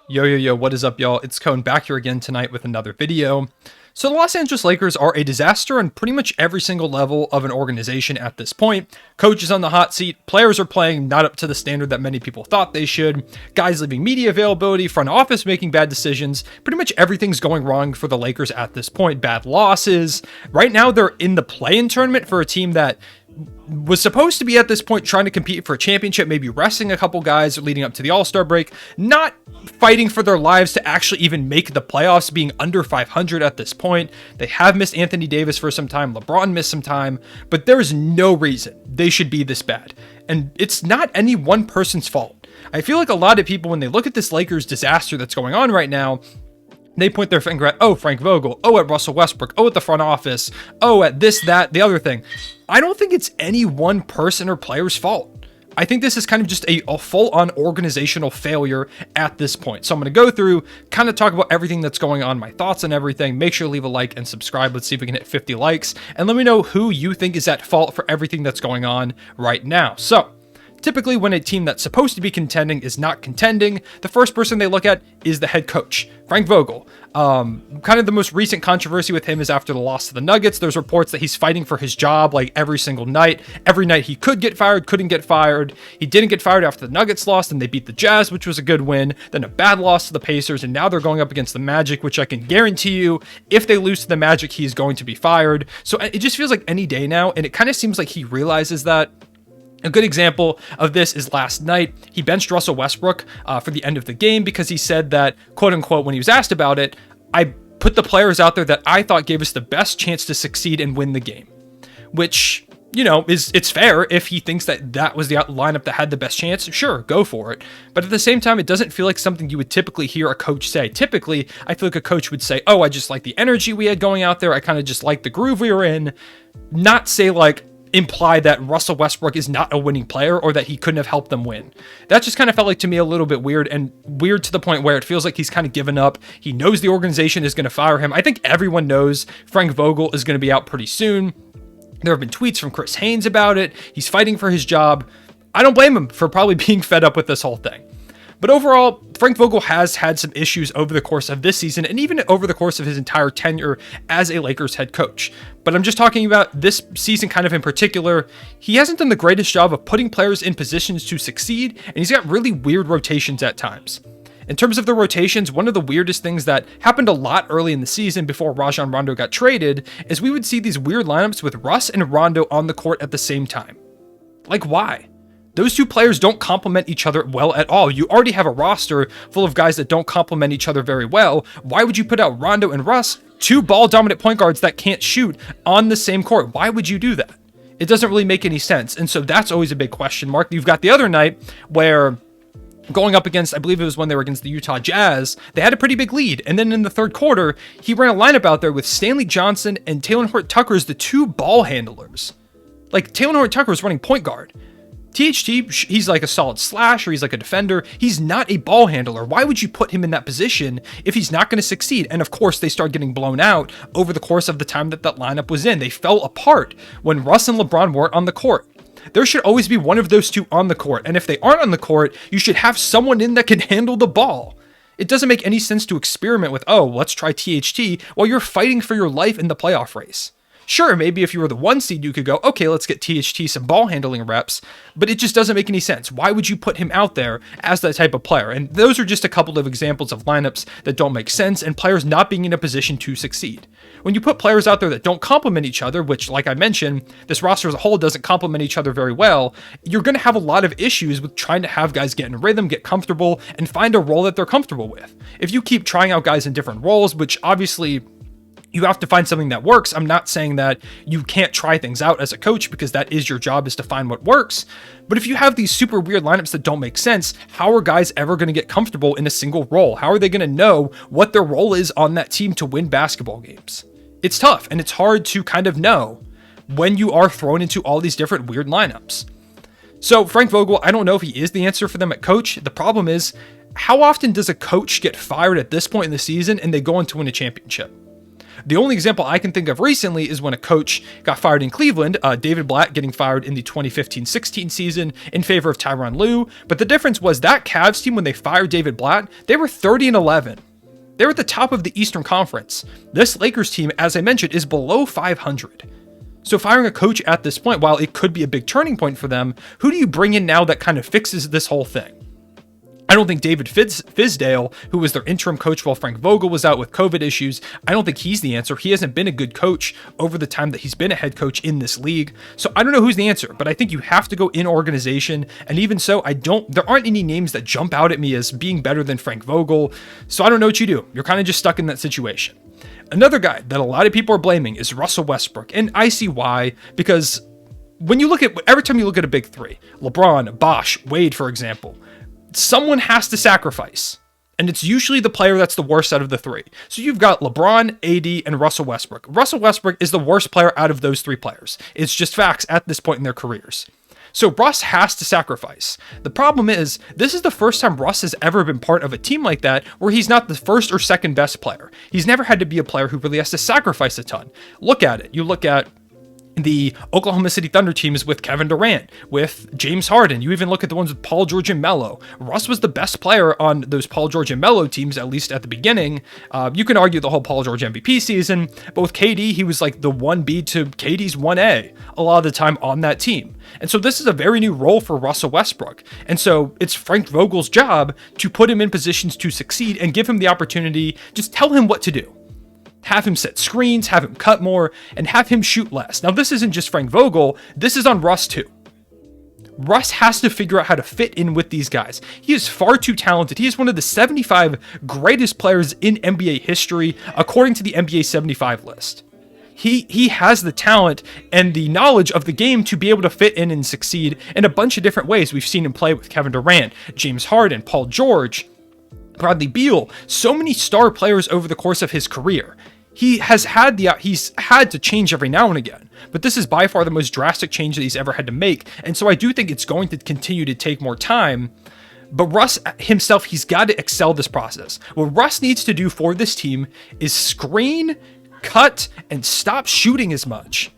Yo, what is up, y'all? It's Cone back here again tonight with another video. So the Los Angeles Lakers are a disaster on pretty much every single level of an organization at this point. Coach is on the hot seat, players are playing not up to the standard that many people thought they should, guys leaving media availability, front office making bad decisions, pretty much everything's going wrong for the Lakers at this point. Bad losses. Right now they're in the play-in tournament for a team that was supposed to be at this point trying to compete for a championship, maybe resting a couple guys leading up to the All-Star break, not fighting for their lives to actually even make the playoffs, being under 500 at this point. They have missed Anthony Davis for some time, LeBron missed some time, but there's no reason they should be this bad. And it's not any one person's fault. I feel like a lot of people, when they look at this Lakers disaster that's going on right now, they point their finger at, oh, Frank Vogel, oh, at Russell Westbrook, oh, at the front office, oh, at this, that, the other thing. I don't think it's any one person or player's fault. I think this is kind of just a full-on organizational failure at this point. So I'm going to go through, kind of talk about everything that's going on, my thoughts on everything. Make sure to leave a like and subscribe. Let's see if we can hit 50 likes. And let me know who you think is at fault for everything that's going on right now. So typically, when a team that's supposed to be contending is not contending, the first person they look at is the head coach, Frank Vogel. Kind of the most recent controversy with him is after the loss to the Nuggets. There's reports that he's fighting for his job like every single night. Every night he could get fired, couldn't get fired. He didn't get fired after the Nuggets lost, and they beat the Jazz, which was a good win. Then a bad loss to the Pacers, and now they're going up against the Magic, which I can guarantee you, if they lose to the Magic, he's going to be fired. So it just feels like any day now, and it kind of seems like he realizes that. A good example of this is last night. He benched Russell Westbrook for the end of the game because he said that, quote unquote, when he was asked about it, I put the players out there that I thought gave us the best chance to succeed and win the game. Which, you know, it's fair if he thinks that that was the lineup that had the best chance. Sure, go for it. But at the same time, it doesn't feel like something you would typically hear a coach say. Typically, I feel like a coach would say, oh, I just like the energy we had going out there. I kind of just like the groove we were in. Not say like, imply that Russell Westbrook is not a winning player or that he couldn't have helped them win. That just kind of felt like to me a little bit weird, and weird to the point where it feels like he's kind of given up. He knows the organization is going to fire him. I think everyone knows Frank Vogel is going to be out pretty soon. There have been tweets from Chris Haynes about it. He's fighting for his job. I don't blame him for probably being fed up with this whole thing. But overall, Frank Vogel has had some issues over the course of this season and even over the course of his entire tenure as a Lakers head coach. But I'm just talking about this season kind of in particular. He hasn't done the greatest job of putting players in positions to succeed, and he's got really weird rotations at times. In terms of the rotations, one of the weirdest things that happened a lot early in the season before Rajon Rondo got traded is we would see these weird lineups with Russ and Rondo on the court at the same time. Like, why? Those two players don't complement each other well at all. You already have a roster full of guys that don't complement each other very well. Why would you put out Rondo and Russ, two ball-dominant point guards that can't shoot, on the same court? Why would you do that? It doesn't really make any sense. And so that's always a big question mark. You've got the other night where, going up against, I believe it was when they were against the Utah Jazz, they had a pretty big lead. And then in the third quarter, he ran a lineup out there with Stanley Johnson and Talen Horton-Tucker as the two ball handlers. Like, Talen Horton-Tucker was running point guard. THT, he's like a solid slasher, he's like a defender. He's not a ball handler. Why would you put him in that position if he's not going to succeed? And of course, they start getting blown out over the course of the time that lineup was in. They fell apart when Russ and LeBron weren't on the court. There should always be one of those two on the court. And if they aren't on the court, you should have someone in that can handle the ball. It doesn't make any sense to experiment with, oh, let's try THT while you're fighting for your life in the playoff race. Sure, maybe if you were the one seed, you could go, okay, let's get THT some ball handling reps, but it just doesn't make any sense. Why would you put him out there as that type of player? And those are just a couple of examples of lineups that don't make sense and players not being in a position to succeed. When you put players out there that don't complement each other, which, like I mentioned, this roster as a whole doesn't complement each other very well, you're going to have a lot of issues with trying to have guys get in rhythm, get comfortable, and find a role that they're comfortable with. If you keep trying out guys in different roles, which obviously you have to find something that works. I'm not saying that you can't try things out as a coach, because that is your job, is to find what works. But if you have these super weird lineups that don't make sense, how are guys ever going to get comfortable in a single role? How are they going to know what their role is on that team to win basketball games? It's tough, and it's hard to kind of know when you are thrown into all these different weird lineups. So Frank Vogel, I don't know if he is the answer for them at coach. The problem is, how often does a coach get fired at this point in the season and they go on to win a championship? The only example I can think of recently is when a coach got fired in Cleveland, David Blatt getting fired in the 2015-16 season in favor of Tyronn Lue. But the difference was that Cavs team, when they fired David Blatt, they were 30-11. They were at the top of the Eastern Conference. This Lakers team, as I mentioned, is below 500. So firing a coach at this point, while it could be a big turning point for them, who do you bring in now that kind of fixes this whole thing? I don't think David Fizdale, who was their interim coach while Frank Vogel was out with COVID issues, I don't think he's the answer. He hasn't been a good coach over the time that he's been a head coach in this league. So I don't know who's the answer, but I think you have to go in organization. And even so, there aren't any names that jump out at me as being better than Frank Vogel. So I don't know what you do. You're kind of just stuck in that situation. Another guy that a lot of people are blaming is Russell Westbrook. And I see why, because when you look at, every time you look at a big three, LeBron, Bosh, Wade, for example, someone has to sacrifice, and it's usually the player that's the worst out of the three. So you've got LeBron, AD, and Russell Westbrook. Russell Westbrook is the worst player out of those three players. It's just facts at this point in their careers. So Russ has to sacrifice. The problem is, this is the first time Russ has ever been part of a team like that where he's not the first or second best player. He's never had to be a player who really has to sacrifice a ton. Look at it. You look at the Oklahoma City Thunder teams with Kevin Durant, with James Harden. You even look at the ones with Paul George and Melo. Russ was the best player on those Paul George and Melo teams, at least at the beginning. You can argue the whole Paul George MVP season, but with KD, he was like the 1B to KD's 1A a lot of the time on that team. And so this is a very new role for Russell Westbrook. And so it's Frank Vogel's job to put him in positions to succeed and give him the opportunity, just tell him what to do. Have him set screens, have him cut more, and have him shoot less. Now, this isn't just Frank Vogel. This is on Russ, too. Russ has to figure out how to fit in with these guys. He is far too talented. He is one of the 75 greatest players in NBA history, according to the NBA 75 list. He has the talent and the knowledge of the game to be able to fit in and succeed in a bunch of different ways. We've seen him play with Kevin Durant, James Harden, Paul George, Bradley Beal, so many star players over the course of his career. He's had to change every now and again, but this is by far the most drastic change that he's ever had to make. And so I do think it's going to continue to take more time. But Russ himself, he's got to excel this process. What Russ needs to do for this team is screen, cut, and stop shooting as much.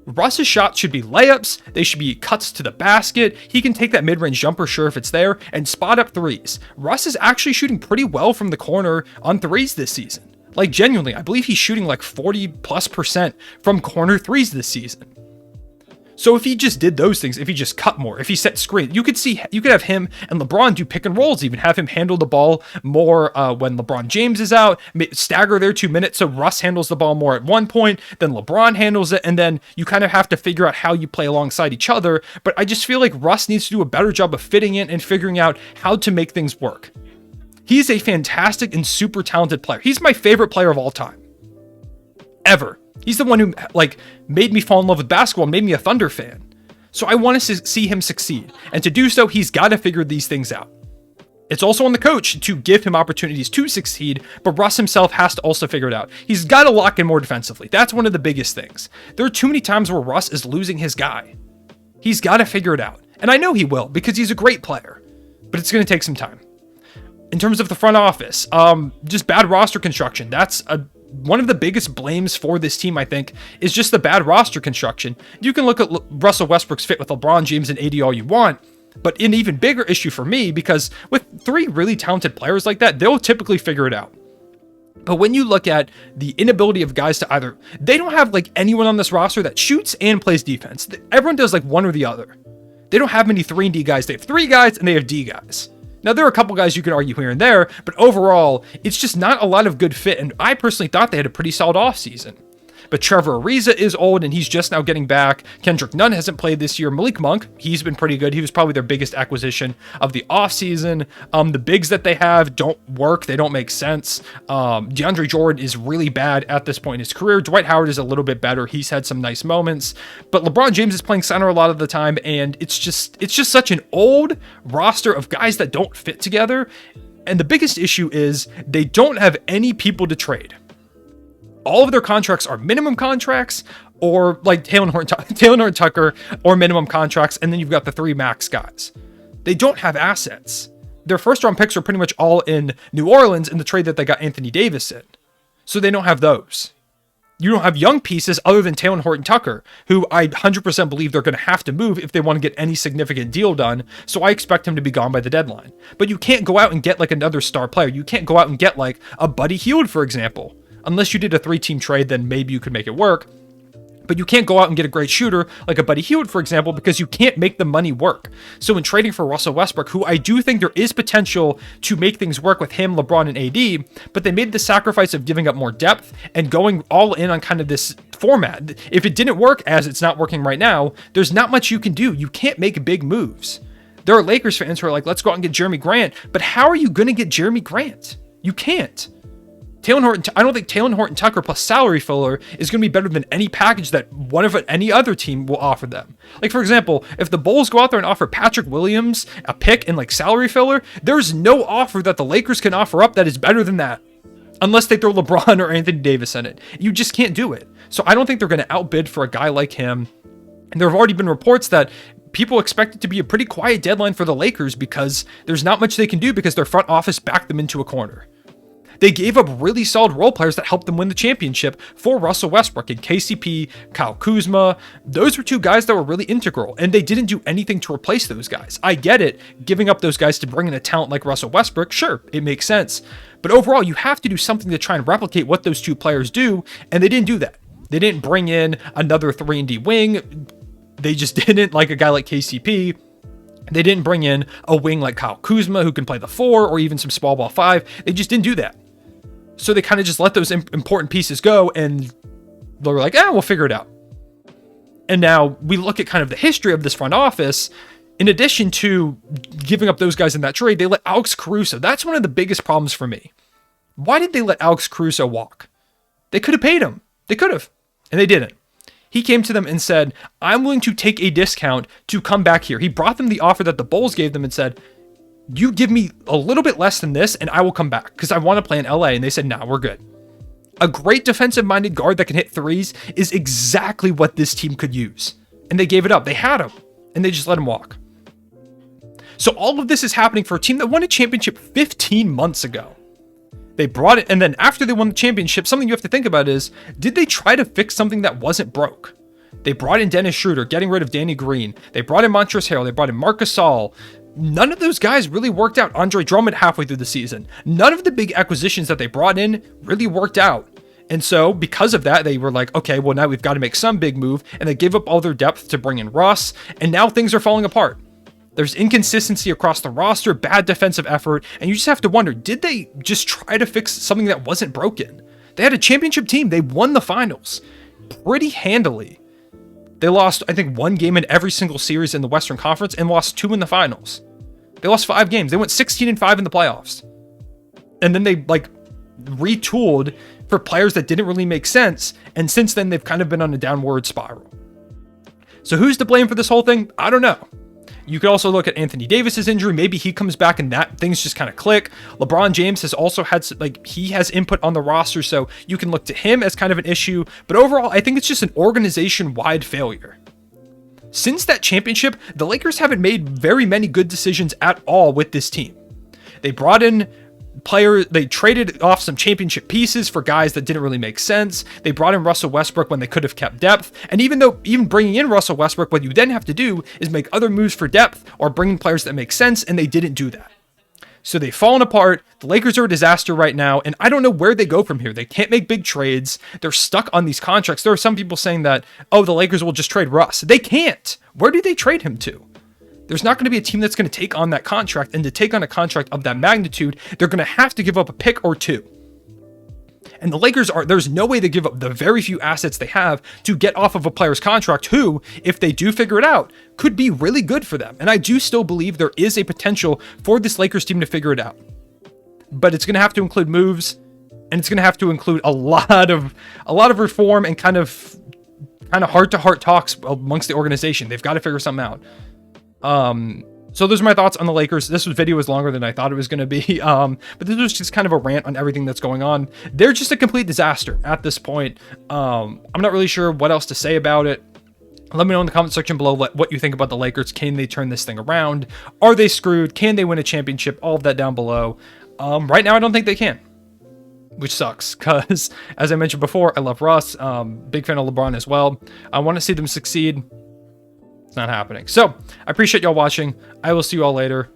Russ's shots should be layups. They should be cuts to the basket. He can take that mid-range jumper, sure, if it's there, and spot up threes. Russ is actually shooting pretty well from the corner on threes this season. Like, genuinely, I believe he's shooting like 40+% from corner threes this season. So if he just did those things, if he just cut more, if he set screen, you could have him and LeBron do pick and rolls, even have him handle the ball more when LeBron James is out, stagger their 2 minutes so Russ handles the ball more at one point, then LeBron handles it, and then you kind of have to figure out how you play alongside each other. But I just feel like Russ needs to do a better job of fitting in and figuring out how to make things work. He's a fantastic and super talented player. He's my favorite player of all time. Ever. He's the one who made me fall in love with basketball and made me a Thunder fan. So I want to see him succeed. And to do so, he's got to figure these things out. It's also on the coach to give him opportunities to succeed, but Russ himself has to also figure it out. He's got to lock in more defensively. That's one of the biggest things. There are too many times where Russ is losing his guy. He's got to figure it out. And I know he will, because he's a great player. But it's going to take some time. In terms of the front office, just bad roster construction. That's one of the biggest blames for this team, I think, is just the bad roster construction. You can look at Russell Westbrook's fit with LeBron James and AD all you want, but an even bigger issue for me, because with three really talented players like that, they'll typically figure it out. But when you look at the inability of guys to they don't have anyone on this roster that shoots and plays defense. Everyone does one or the other. They don't have many 3-and-D guys. They have 3 guys and they have D guys. Now, there are a couple guys you can argue here and there, but overall, it's just not a lot of good fit, and I personally thought they had a pretty solid offseason. But Trevor Ariza is old, and he's just now getting back. Kendrick Nunn hasn't played this year. Malik Monk, he's been pretty good. He was probably their biggest acquisition of the offseason. The bigs that they have don't work. They don't make sense. DeAndre Jordan is really bad at this point in his career. Dwight Howard is a little bit better. He's had some nice moments. But LeBron James is playing center a lot of the time, and it's just such an old roster of guys that don't fit together. And the biggest issue is they don't have any people to trade. All of their contracts are minimum contracts or like Taylor Horton Tucker or minimum contracts. And then you've got the 3 max guys. They don't have assets. Their first round picks are pretty much all in New Orleans in the trade that they got Anthony Davis in. So they don't have those. You don't have young pieces other than Talen Horton-Tucker, who I 100% believe they're going to have to move if they want to get any significant deal done, so I expect him to be gone by the deadline. But you can't go out and get like another star player. You can't go out and get like a Buddy Hield, for example. Unless you did a 3-team trade, then maybe you could make it work. But you can't go out and get a great shooter like a Buddy Hield, for example, because you can't make the money work. So in trading for Russell Westbrook, who I do think there is potential to make things work with him, LeBron, and AD, but they made the sacrifice of giving up more depth and going all in on kind of this format. If it didn't work, as it's not working right now, there's not much you can do. You can't make big moves. There are Lakers fans who are like, let's go out and get Jeremy Grant, but how are you going to get Jeremy Grant? You can't. I don't think Talen Horton-Tucker plus salary filler is going to be better than any package that any other team will offer them. Like, for example, if the Bulls go out there and offer Patrick Williams a pick and like salary filler, there's no offer that the Lakers can offer up that is better than that. Unless they throw LeBron or Anthony Davis in it. You just can't do it. So I don't think they're going to outbid for a guy like him. And there have already been reports that people expect it to be a pretty quiet deadline for the Lakers because there's not much they can do because their front office backed them into a corner. They gave up really solid role players that helped them win the championship for Russell Westbrook and KCP, Kyle Kuzma. Those were two guys that were really integral, and they didn't do anything to replace those guys. I get it, giving up those guys to bring in a talent like Russell Westbrook, sure, it makes sense. But overall, you have to do something to try and replicate what those two players do, and they didn't do that. They didn't bring in another 3-and-D wing. They just didn't, like a guy like KCP. They didn't bring in a wing like Kyle Kuzma who can play the 4 or even some small ball 5. They just didn't do that. So they kind of just let those important pieces go, and they were like, we'll figure it out. And now we look at kind of the history of this front office. In addition to giving up those guys in that trade, they let Alex Caruso. That's one of the biggest problems for me. Why did they let Alex Caruso walk? They could have paid him. They could have. And they didn't. He came to them and said, I'm willing to take a discount to come back here. He brought them the offer that the Bulls gave them and said, you give me a little bit less than this and I will come back because I want to play in LA. And they said, nah, we're good. A great defensive-minded guard that can hit threes is exactly what this team could use. And they gave it up. They had him and they just let him walk. So all of this is happening for a team that won a championship 15 months ago. They brought it, and then after they won the championship, something you have to think about is, did they try to fix something that wasn't broke? They brought in Dennis Schroeder, getting rid of Danny Green. They brought in Montrezl Harrell. They brought in Marc Gasol. None of those guys really worked out. Andre Drummond halfway through the season. None of the big acquisitions that they brought in really worked out. And so because of that, they were like, okay, well now we've got to make some big move. And they gave up all their depth to bring in Russ. And now things are falling apart. There's inconsistency across the roster, bad defensive effort. And you just have to wonder, did they just try to fix something that wasn't broken? They had a championship team. They won the finals pretty handily. They lost, I think, 1 game in every single series in the Western Conference and lost 2 in the finals. They lost 5 games. They went 16-5 in the playoffs. And then they retooled for players that didn't really make sense. And since then, they've kind of been on a downward spiral. So who's to blame for this whole thing? I don't know. You could also look at Anthony Davis's injury. Maybe he comes back and that things just kind of click. LeBron James has also had, he has input on the roster, so you can look to him as kind of an issue. But overall, I think it's just an organization-wide failure. Since that championship, the Lakers haven't made very many good decisions at all with this team. They brought in players, they traded off some championship pieces for guys that didn't really make sense. They brought in Russell Westbrook when they could have kept depth. And even bringing in Russell Westbrook, what you then have to do is make other moves for depth or bring in players that make sense, and they didn't do that. So they've fallen apart. The Lakers are a disaster right now, and I don't know where they go from here. They can't make big trades. They're stuck on these contracts. There are some people saying that, the Lakers will just trade Russ. They can't. Where do they trade him to? There's not going to be a team that's going to take on that contract, and to take on a contract of that magnitude, they're going to have to give up a pick or 2. And the Lakers there's no way to give up the very few assets they have to get off of a player's contract who, if they do figure it out, could be really good for them. And I do still believe there is a potential for this Lakers team to figure it out. But it's going to have to include moves, and it's going to have to include a lot of reform and kind of heart-to-heart talks amongst the organization. They've got to figure something out. So those are my thoughts on the Lakers. This video was longer than I thought it was going to be. But this was just kind of a rant on everything that's going on. They're just a complete disaster at this point. I'm not really sure what else to say about it. Let me know in the comment section below what you think about the Lakers. Can they turn this thing around? Are they screwed? Can they win a championship? All of that down below. Right now, I don't think they can. which sucks because, as I mentioned before, I love Russ. Big fan of LeBron as well. I want to see them succeed. It's not happening. So I appreciate y'all watching. I will see you all later.